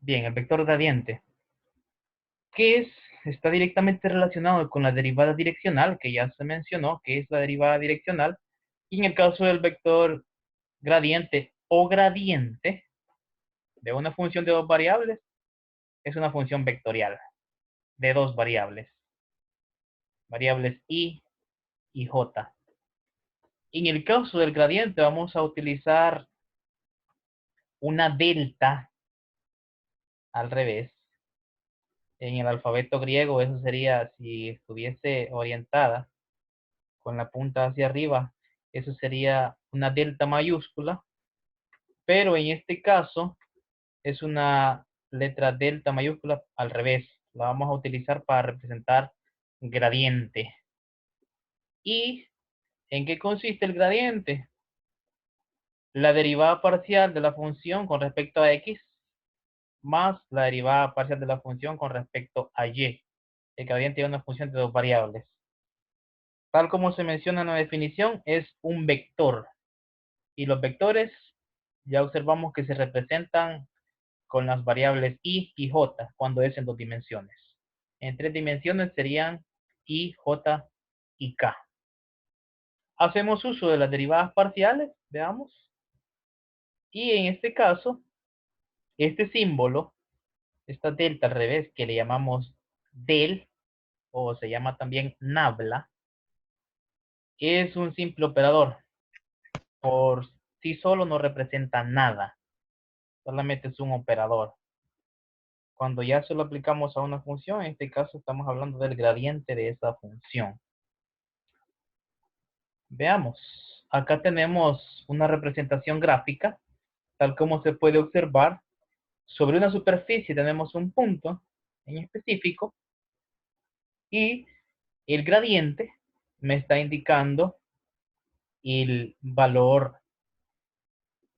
Bien, el vector gradiente, que está directamente relacionado con la derivada direccional, que ya se mencionó, que es la derivada direccional, y en el caso del vector gradiente o gradiente de una función de dos variables, es una función vectorial de dos variables y j. En el caso del gradiente vamos a utilizar una delta al revés. En el alfabeto griego eso sería, si estuviese orientada con la punta hacia arriba, eso sería una delta mayúscula, pero en este caso es una letra delta mayúscula al revés. La vamos a utilizar para representar gradiente. ¿Y en qué consiste el gradiente? La derivada parcial de la función con respecto a x más la derivada parcial de la función con respecto a y. El gradiente es una función de dos variables. Tal como se menciona en la definición, es un vector. Y los vectores ya observamos que se representan con las variables y j cuando es en dos dimensiones. En tres dimensiones serían j y k. Hacemos uso de las derivadas parciales, veamos. Y en este caso, este símbolo, esta delta al revés, que le llamamos del, o se llama también nabla, es un simple operador. Por sí solo no representa nada, solamente es un operador. Cuando ya se lo aplicamos a una función, en este caso estamos hablando del gradiente de esa función. Veamos, acá tenemos una representación gráfica, tal como se puede observar. Sobre una superficie tenemos un punto en específico y el gradiente me está indicando el valor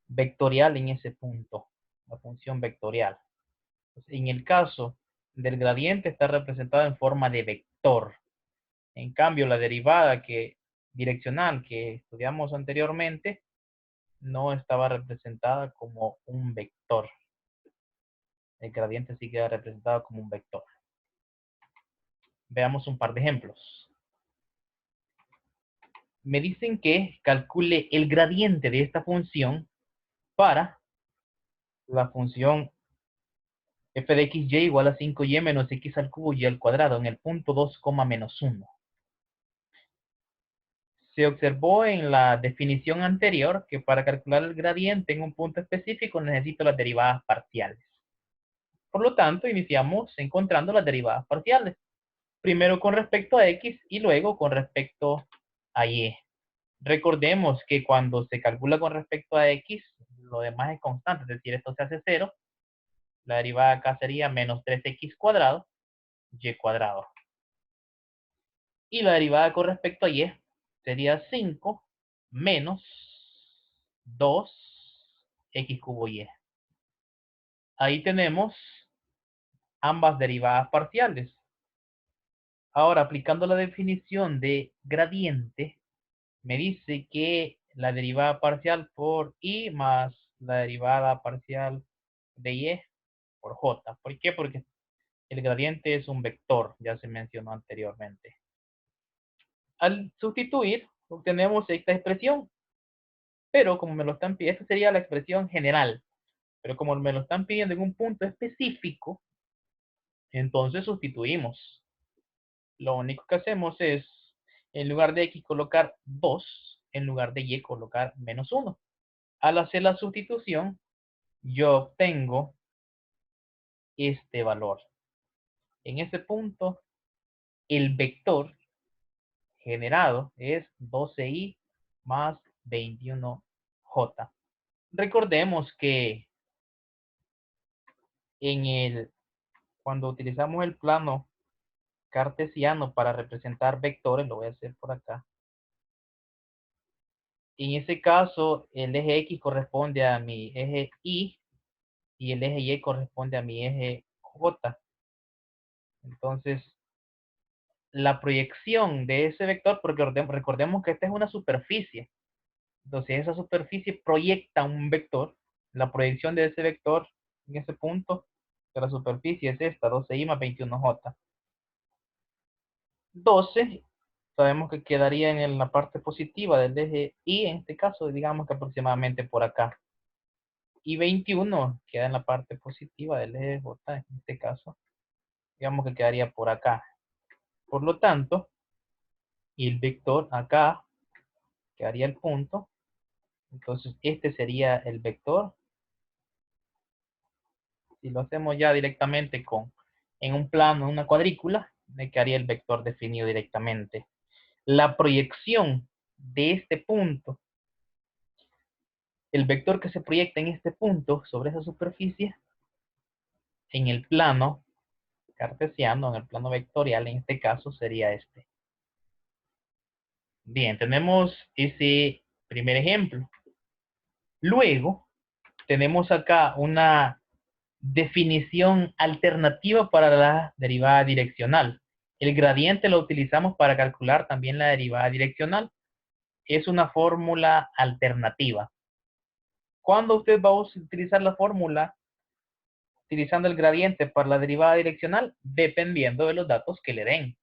vectorial en ese punto, la función vectorial. En el caso del gradiente está representado en forma de vector. En cambio, la derivada direccional que estudiamos anteriormente no estaba representada como un vector. El gradiente sí queda representado como un vector. Veamos un par de ejemplos. Me dicen que calcule el gradiente de esta función para la función f de xy igual a 5y menos x al cubo y al cuadrado en el punto 2, menos 1. Se observó en la definición anterior que para calcular el gradiente en un punto específico necesito las derivadas parciales. Por lo tanto, iniciamos encontrando las derivadas parciales. Primero con respecto a x y luego con respecto a y. Recordemos que cuando se calcula con respecto a x, lo demás es constante, es decir, esto se hace 0. La derivada acá sería menos 3x cuadrado, y cuadrado. Y la derivada con respecto a y sería 5 menos 2x cubo y. Ahí tenemos ambas derivadas parciales. Ahora, aplicando la definición de gradiente, me dice que la derivada parcial por y más la derivada parcial de y por j. ¿Por qué? Porque el gradiente es un vector, ya se mencionó anteriormente. Al sustituir, obtenemos esta expresión, pero como me lo están pidiendo, esta sería la expresión general, pero como me lo están pidiendo en un punto específico, entonces sustituimos. Lo único que hacemos es, en lugar de x colocar 2, en lugar de y colocar menos 1. Al hacer la sustitución, yo obtengo este valor. En ese punto, el vector generado es 12i más 21j. Recordemos que cuando utilizamos el plano cartesiano para representar vectores, lo voy a hacer por acá. En ese caso, el eje X corresponde a mi eje Y y el eje Y corresponde a mi eje J. Entonces, la proyección de ese vector, porque recordemos que esta es una superficie. Entonces, esa superficie proyecta un vector. La proyección de ese vector en ese punto que la superficie es esta, 12i más 21j. 12, sabemos que quedaría en la parte positiva del eje Y, en este caso, digamos que aproximadamente por acá. Y 21 queda en la parte positiva del eje J, en este caso, digamos que quedaría por acá. Por lo tanto, y el vector acá quedaría el punto. Entonces, este sería el vector. Si lo hacemos ya directamente en un plano, en una cuadrícula, me quedaría el vector definido directamente. La proyección de este punto, el vector que se proyecta en este punto sobre esa superficie, en el plano cartesiano, en el plano vectorial, en este caso sería este. Bien, tenemos ese primer ejemplo. Luego, tenemos acá una definición alternativa para la derivada direccional. El gradiente lo utilizamos para calcular también la derivada direccional. Es una fórmula alternativa. ¿Cuándo usted va a utilizar la fórmula utilizando el gradiente para la derivada direccional? Dependiendo de los datos que le den.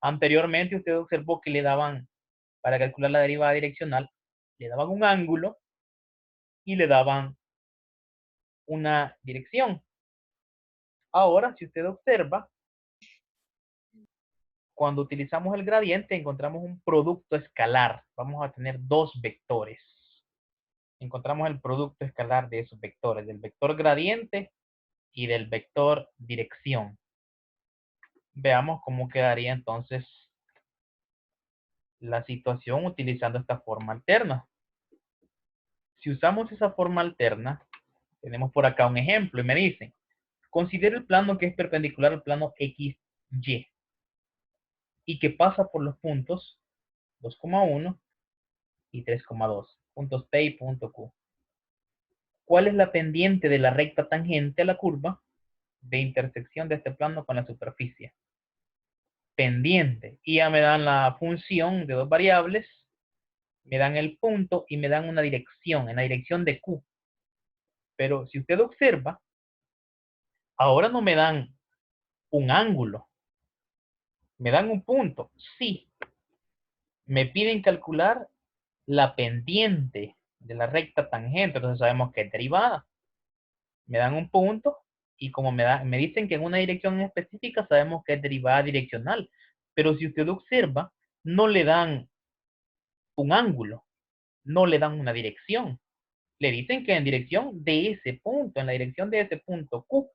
Anteriormente usted observó que le daban, para calcular la derivada direccional, le daban un ángulo y le daban una dirección. Ahora, si usted observa, cuando utilizamos el gradiente encontramos un producto escalar. Vamos a tener dos vectores. Encontramos el producto escalar de esos vectores, del vector gradiente y del vector dirección. Veamos cómo quedaría entonces la situación utilizando esta forma alterna. Si usamos esa forma alterna, tenemos por acá un ejemplo y me dicen, considera el plano que es perpendicular al plano XY y que pasa por los puntos 2,1 y 3,2, puntos P y punto Q. ¿Cuál es la pendiente de la recta tangente a la curva de intersección de este plano con la superficie? Pendiente. Y ya me dan la función de dos variables, me dan el punto y me dan una dirección, en la dirección de Q. Pero si usted observa, ahora no me dan un ángulo, me dan un punto. Sí, me piden calcular la pendiente de la recta tangente, entonces sabemos que es derivada. Me dan un punto y como me dicen que en una dirección específica, sabemos que es derivada direccional. Pero si usted observa, no le dan un ángulo, no le dan una dirección. Le dicen que en dirección de ese punto, en la dirección de ese punto Q,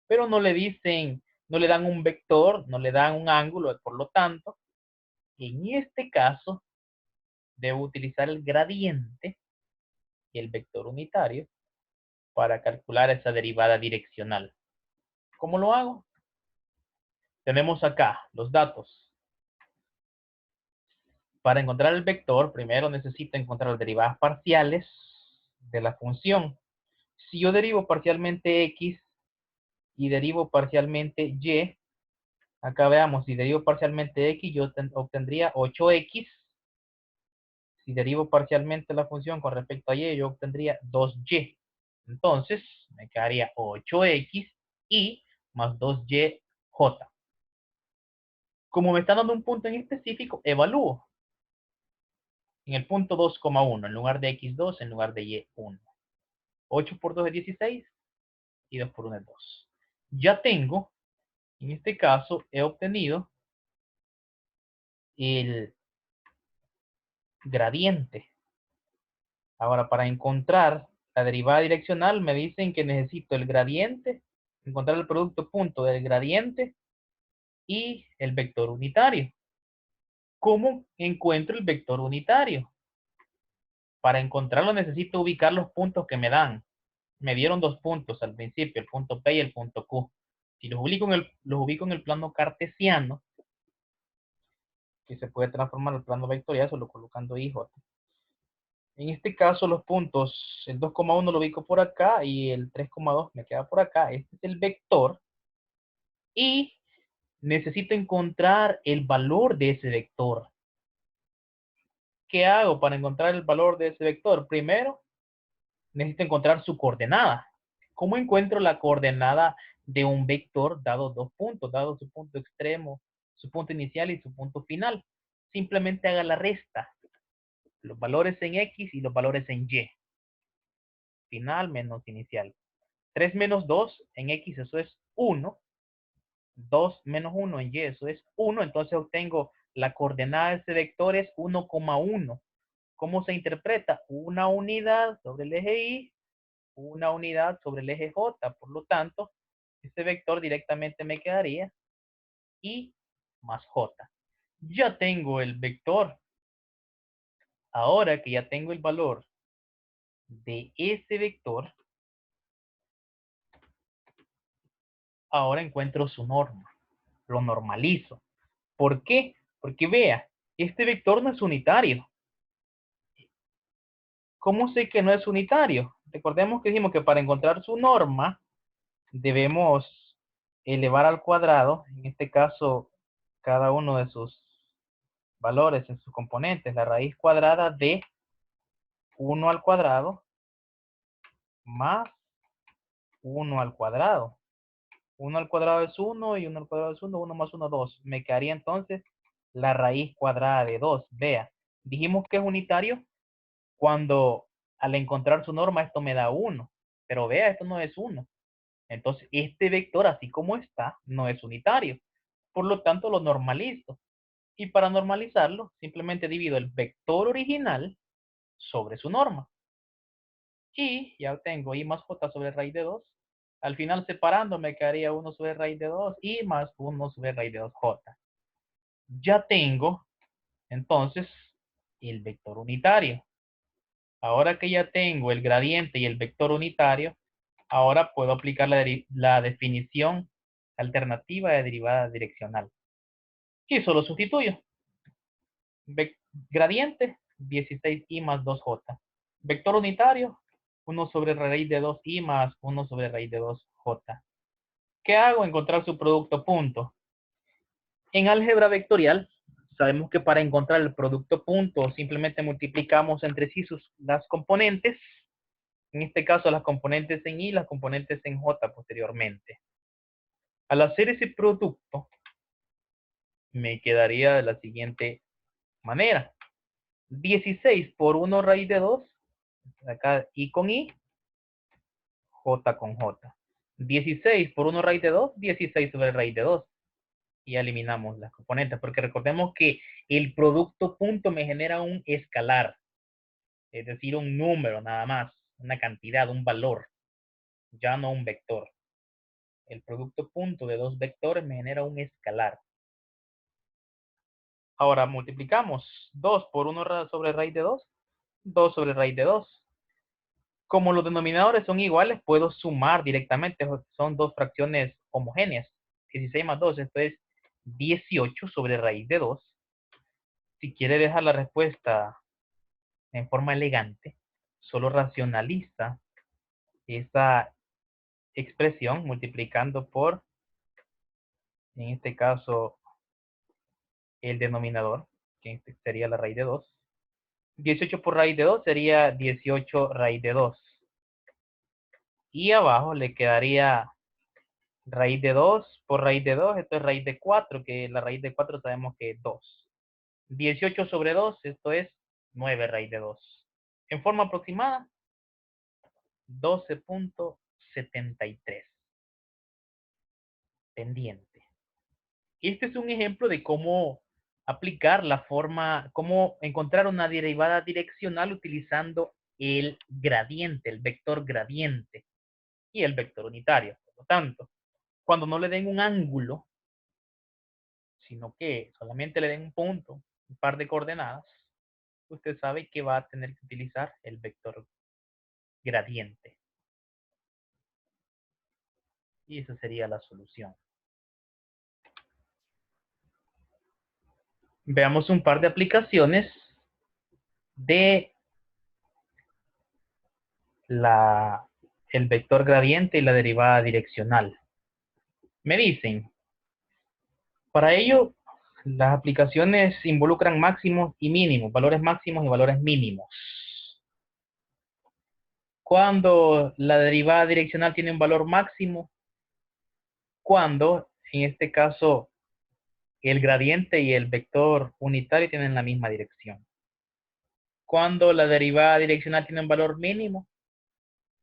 pero no le dicen, no le dan un vector, no le dan un ángulo, por lo tanto, en este caso, debo utilizar el gradiente y el vector unitario para calcular esa derivada direccional. ¿Cómo lo hago? Tenemos acá los datos. Para encontrar el vector, primero necesito encontrar las derivadas parciales de la función. Si yo derivo parcialmente x y derivo parcialmente y, acá veamos, si derivo parcialmente x, yo obtendría 8x. Si derivo parcialmente la función con respecto a y, yo obtendría 2y. Entonces, me quedaría 8x y más 2y j. Como me está dando un punto en específico, evalúo. En el punto 2,1, en lugar de x2, en lugar de y1. 8 por 2 es 16 y 2 por 1 es 2. Ya tengo, en este caso, he obtenido el gradiente. Ahora, para encontrar la derivada direccional, me dicen que necesito el gradiente, encontrar el producto punto del gradiente y el vector unitario. ¿Cómo encuentro el vector unitario? Para encontrarlo necesito ubicar los puntos que me dan. Me dieron dos puntos al principio, el punto P y el punto Q. Si los ubico en el plano cartesiano, que se puede transformar al plano vectorial solo colocando I, J. En este caso, los puntos, el 2,1 lo ubico por acá y el 3,2 me queda por acá. Este es el vector. Y necesito encontrar el valor de ese vector. ¿Qué hago para encontrar el valor de ese vector? Primero, necesito encontrar su coordenada. ¿Cómo encuentro la coordenada de un vector dado dos puntos, dado su punto extremo, su punto inicial y su punto final? Simplemente haga la resta. Los valores en X y los valores en Y. Final menos inicial. 3 menos 2 en X, eso es 1. 2 menos 1 en Y, eso es 1. Entonces obtengo la coordenada de ese vector es 1,1. ¿Cómo se interpreta? Una unidad sobre el eje Y, una unidad sobre el eje J. Por lo tanto, este vector directamente me quedaría Y más J. Ya tengo el vector. Ahora que ya tengo el valor de ese vector, ahora encuentro su norma. Lo normalizo. ¿Por qué? Porque vea, este vector no es unitario. ¿Cómo sé que no es unitario? Recordemos que dijimos que para encontrar su norma debemos elevar al cuadrado, en este caso, cada uno de sus valores en sus componentes, la raíz cuadrada de 1 al cuadrado más 1 al cuadrado. 1 al cuadrado es 1 y 1 al cuadrado es 1, 1 más 1, 2. Me quedaría entonces la raíz cuadrada de 2. Vea, dijimos que es unitario cuando al encontrar su norma esto me da 1. Pero vea, esto no es 1. Entonces, este vector, así como está, no es unitario. Por lo tanto, lo normalizo. Y para normalizarlo, simplemente divido el vector original sobre su norma. Y ya tengo I más J sobre raíz de 2. Al final, separando, me quedaría 1 sobre raíz de 2 y más 1 sobre raíz de 2J. Ya tengo, entonces, el vector unitario. Ahora que ya tengo el gradiente y el vector unitario, ahora puedo aplicar la definición alternativa de derivada direccional. Y solo sustituyo. Gradiente, 16i más 2j. Vector unitario, 1 sobre raíz de 2i más 1 sobre raíz de 2j. ¿Qué hago? Encontrar su producto punto. En álgebra vectorial, sabemos que para encontrar el producto punto simplemente multiplicamos entre sí las componentes. En este caso, las componentes en I, las componentes en J posteriormente. Al hacer ese producto, me quedaría de la siguiente manera. 16 por 1 raíz de 2, acá I con I, J con J. 16 por 1 raíz de 2, 16 sobre raíz de 2. Y eliminamos las componentes, porque recordemos que el producto punto me genera un escalar, es decir, un número nada más, una cantidad, un valor, ya no un vector. El producto punto de dos vectores me genera un escalar. Ahora multiplicamos 2 por 1 sobre raíz de 2, 2 sobre raíz de 2. Como los denominadores son iguales, puedo sumar directamente, son dos fracciones homogéneas. 16 más 2, esto es 18 sobre raíz de 2. Si quiere dejar la respuesta en forma elegante, solo racionaliza esa expresión multiplicando por, en este caso, el denominador, que sería la raíz de 2. 18 por raíz de 2 sería 18 raíz de 2. Y abajo le quedaría raíz de 2 por raíz de 2, esto es raíz de 4, que la raíz de 4 sabemos que es 2. 18 sobre 2, esto es 9 raíz de 2. En forma aproximada, 12.73. Pendiente. Este es un ejemplo de cómo aplicar la forma, cómo encontrar una derivada direccional utilizando el gradiente, el vector gradiente y el vector unitario. Por lo tanto, cuando no le den un ángulo, sino que solamente le den un punto, un par de coordenadas, usted sabe que va a tener que utilizar el vector gradiente. Y esa sería la solución. Veamos un par de aplicaciones de el vector gradiente y la derivada direccional. Me dicen, para ello, las aplicaciones involucran máximos y mínimos, valores máximos y valores mínimos. Cuando la derivada direccional tiene un valor máximo, cuando, en este caso, el gradiente y el vector unitario tienen la misma dirección. Cuando la derivada direccional tiene un valor mínimo,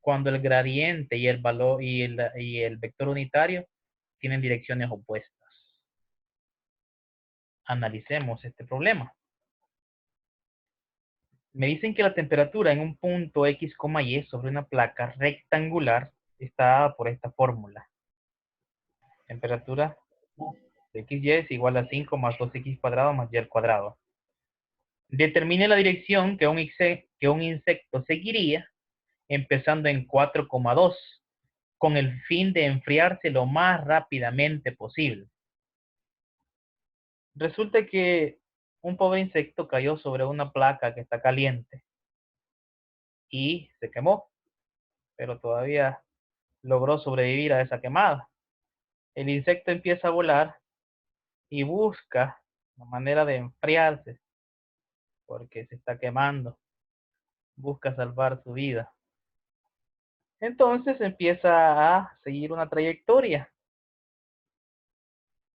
cuando el gradiente y el valor y el vector unitario tienen direcciones opuestas. Analicemos este problema. Me dicen que la temperatura en un punto X, Y sobre una placa rectangular está dada por esta fórmula. Temperatura de XY es igual a 5 más 2X cuadrado más Y al cuadrado. Determine la dirección que un insecto seguiría empezando en 4,2 con el fin de enfriarse lo más rápidamente posible. Resulta que un pobre insecto cayó sobre una placa que está caliente y se quemó, pero todavía logró sobrevivir a esa quemada. El insecto empieza a volar y busca la manera de enfriarse porque se está quemando, busca salvar su vida. Entonces empieza a seguir una trayectoria.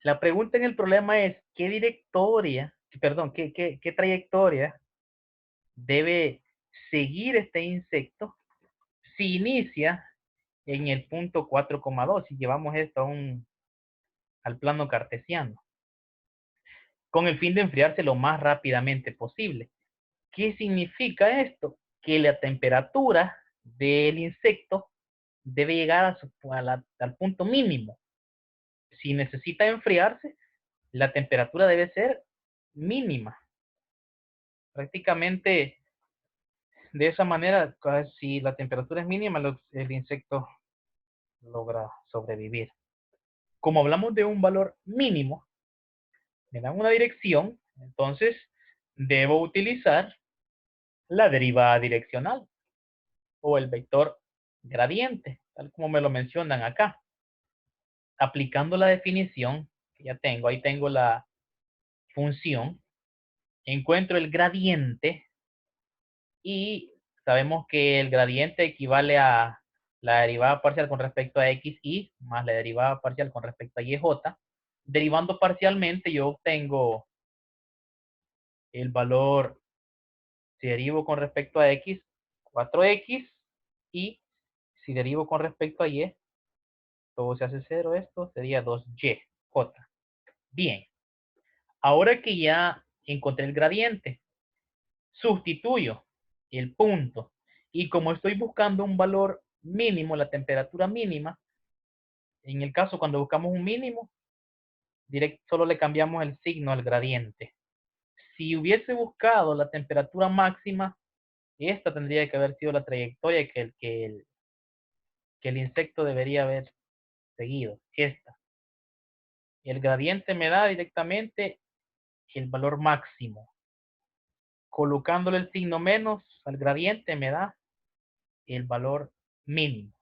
La pregunta en el problema es, ¿qué trayectoria debe seguir este insecto si inicia en el punto 4,2 y llevamos esto al plano cartesiano? Con el fin de enfriarse lo más rápidamente posible. ¿Qué significa esto? Que la temperatura del insecto debe llegar al punto mínimo. Si necesita enfriarse, la temperatura debe ser mínima. Prácticamente de esa manera, si la temperatura es mínima, el insecto logra sobrevivir. Como hablamos de un valor mínimo, me dan una dirección, entonces debo utilizar la derivada direccional o el vector gradiente, tal como me lo mencionan acá. Aplicando la definición que ya tengo, ahí tengo la función, encuentro el gradiente y sabemos que el gradiente equivale a la derivada parcial con respecto a xy más la derivada parcial con respecto a yj. Derivando parcialmente yo obtengo el valor, si derivo con respecto a x, 4x, y si derivo con respecto a y, todo se hace cero, esto sería 2y, j. Bien, ahora que ya encontré el gradiente, sustituyo el punto. Y como estoy buscando un valor mínimo, la temperatura mínima, en el caso cuando buscamos un mínimo, solo le cambiamos el signo al gradiente. Si hubiese buscado la temperatura máxima, esta tendría que haber sido la trayectoria que el insecto debería haber seguido. Esta. El gradiente me da directamente el valor máximo. Colocándole el signo menos al gradiente me da el valor mínimo.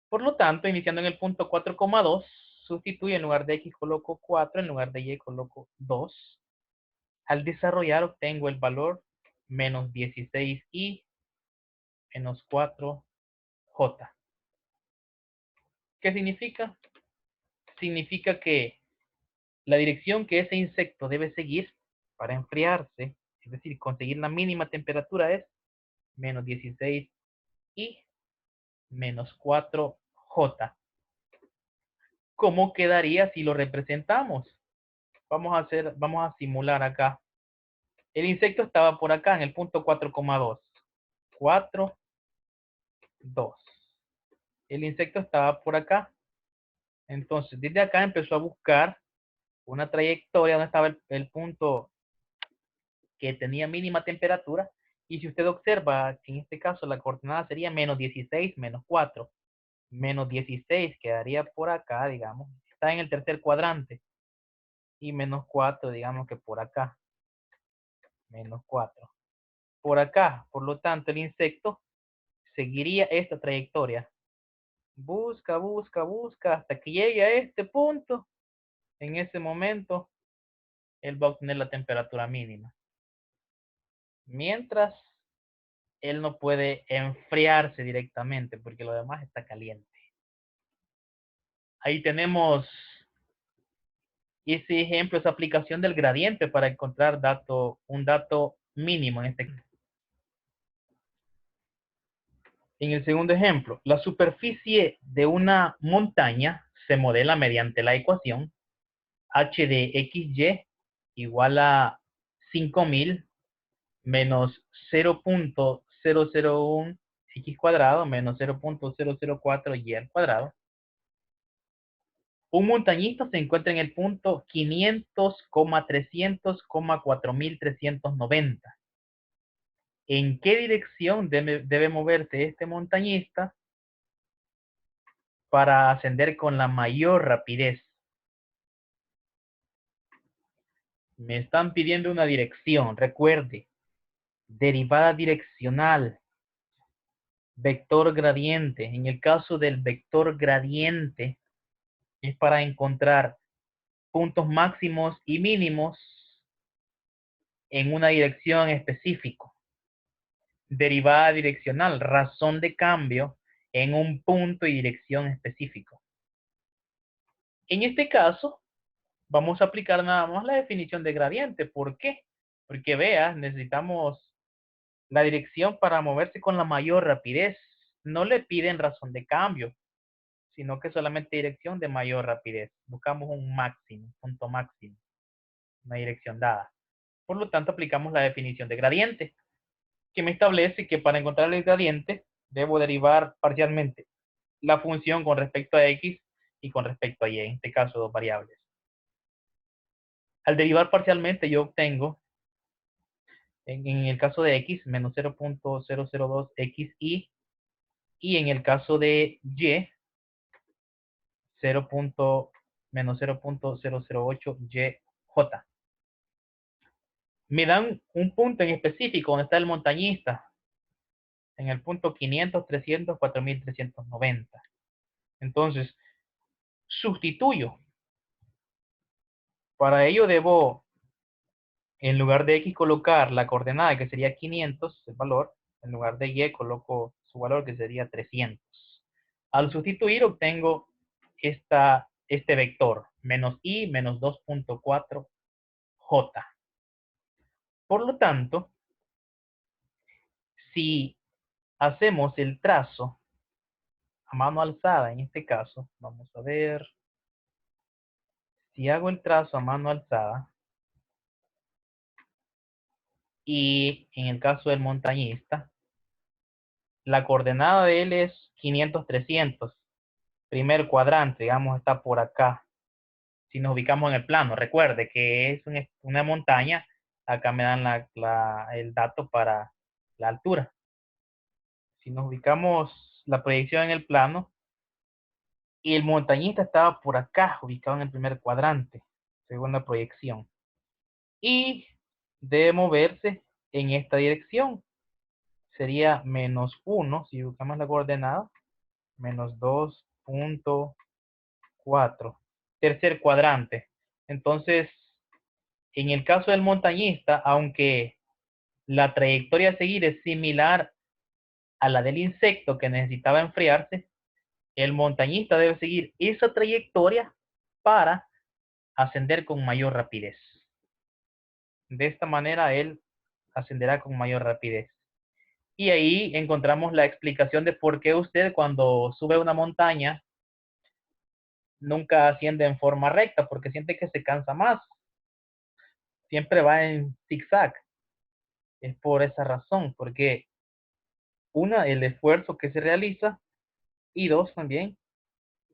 Por lo tanto, iniciando en el punto 4,2, sustituyo en lugar de x coloco 4, en lugar de y coloco 2. Al desarrollar obtengo el valor menos 16i menos 4j. ¿Qué significa? Significa que la dirección que ese insecto debe seguir para enfriarse, es decir, conseguir la mínima temperatura, es menos 16i menos 4j. ¿Cómo quedaría si lo representamos? Vamos a simular acá. El insecto estaba por acá en el punto 4,2. 4, 2. El insecto estaba por acá. Entonces, desde acá empezó a buscar una trayectoria donde estaba el punto que tenía mínima temperatura. Y si usted observa, en este caso la coordenada sería menos 16, menos 4. Menos 16 quedaría por acá, digamos. Está en el tercer cuadrante. Y menos 4, digamos que por acá. Menos 4. Por acá, por lo tanto, el insecto seguiría esta trayectoria. Busca, busca, busca hasta que llegue a este punto. En ese momento, él va a obtener la temperatura mínima. Mientras él no puede enfriarse directamente porque lo demás está caliente. Ahí tenemos ese ejemplo, esa aplicación del gradiente para encontrar un dato mínimo en este caso. En el segundo ejemplo, la superficie de una montaña se modela mediante la ecuación h de xy igual a 5000 menos 0.001 x cuadrado menos 0.004 y al cuadrado. Un montañista se encuentra en el punto 500,300,4390. ¿En qué dirección debe moverse este montañista para ascender con la mayor rapidez? Me están pidiendo una dirección. Recuerde, derivada direccional, vector gradiente. En el caso del vector gradiente, es para encontrar puntos máximos y mínimos en una dirección específica. Derivada direccional, razón de cambio en un punto y dirección específico. En este caso, vamos a aplicar nada más la definición de gradiente. ¿Por qué? Porque veas, necesitamos la dirección para moverse con la mayor rapidez. No le piden razón de cambio, sino que solamente dirección de mayor rapidez. Buscamos un máximo, punto máximo, una dirección dada. Por lo tanto, aplicamos la definición de gradiente, que me establece que para encontrar el gradiente debo derivar parcialmente la función con respecto a x y con respecto a y, en este caso dos variables. Al derivar parcialmente yo obtengo, en el caso de x, menos 0.002xy, y en el caso de y, menos 0.008yj. Me dan un punto en específico donde está el montañista, en el punto 500, 300, 4390. Entonces, sustituyo. Para ello debo, en lugar de x, colocar la coordenada que sería 500, el valor. En lugar de y, coloco su valor que sería 300. Al sustituir, obtengo este vector, menos y menos 2.4j. Por lo tanto, si hacemos el trazo a mano alzada, en este caso, vamos a ver, si hago el trazo a mano alzada, y en el caso del montañista, la coordenada de él es 500, 300. Primer cuadrante, digamos, está por acá. Si nos ubicamos en el plano, recuerde que es una montaña. Acá me dan el dato para la altura. Si nos ubicamos la proyección en el plano, y el montañista estaba por acá, ubicado en el primer cuadrante, según la proyección. Y debe moverse en esta dirección. Sería menos 1, si buscamos la coordenada, menos 2.4. Tercer cuadrante. Entonces, en el caso del montañista, aunque la trayectoria a seguir es similar a la del insecto que necesitaba enfriarse, el montañista debe seguir esa trayectoria para ascender con mayor rapidez. De esta manera, él ascenderá con mayor rapidez. Y ahí encontramos la explicación de por qué usted cuando sube una montaña nunca asciende en forma recta, porque siente que se cansa más. Siempre va en zigzag. Es por esa razón, porque una, el esfuerzo que se realiza, y dos, también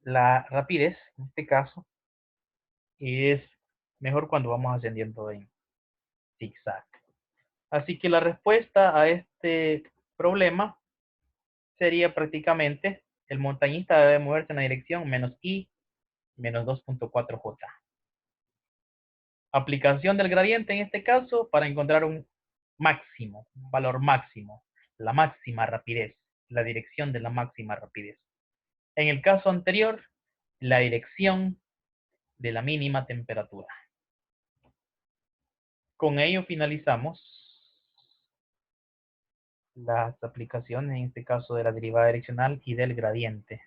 la rapidez, en este caso, es mejor cuando vamos ascendiendo en zigzag. Así que la respuesta a este problema sería prácticamente el montañista debe moverse en la dirección menos i menos 2.4j. Aplicación del gradiente en este caso para encontrar un máximo, un valor máximo, la máxima rapidez, la dirección de la máxima rapidez. En el caso anterior, la dirección de la mínima temperatura. Con ello finalizamos las aplicaciones, en este caso de la derivada direccional y del gradiente.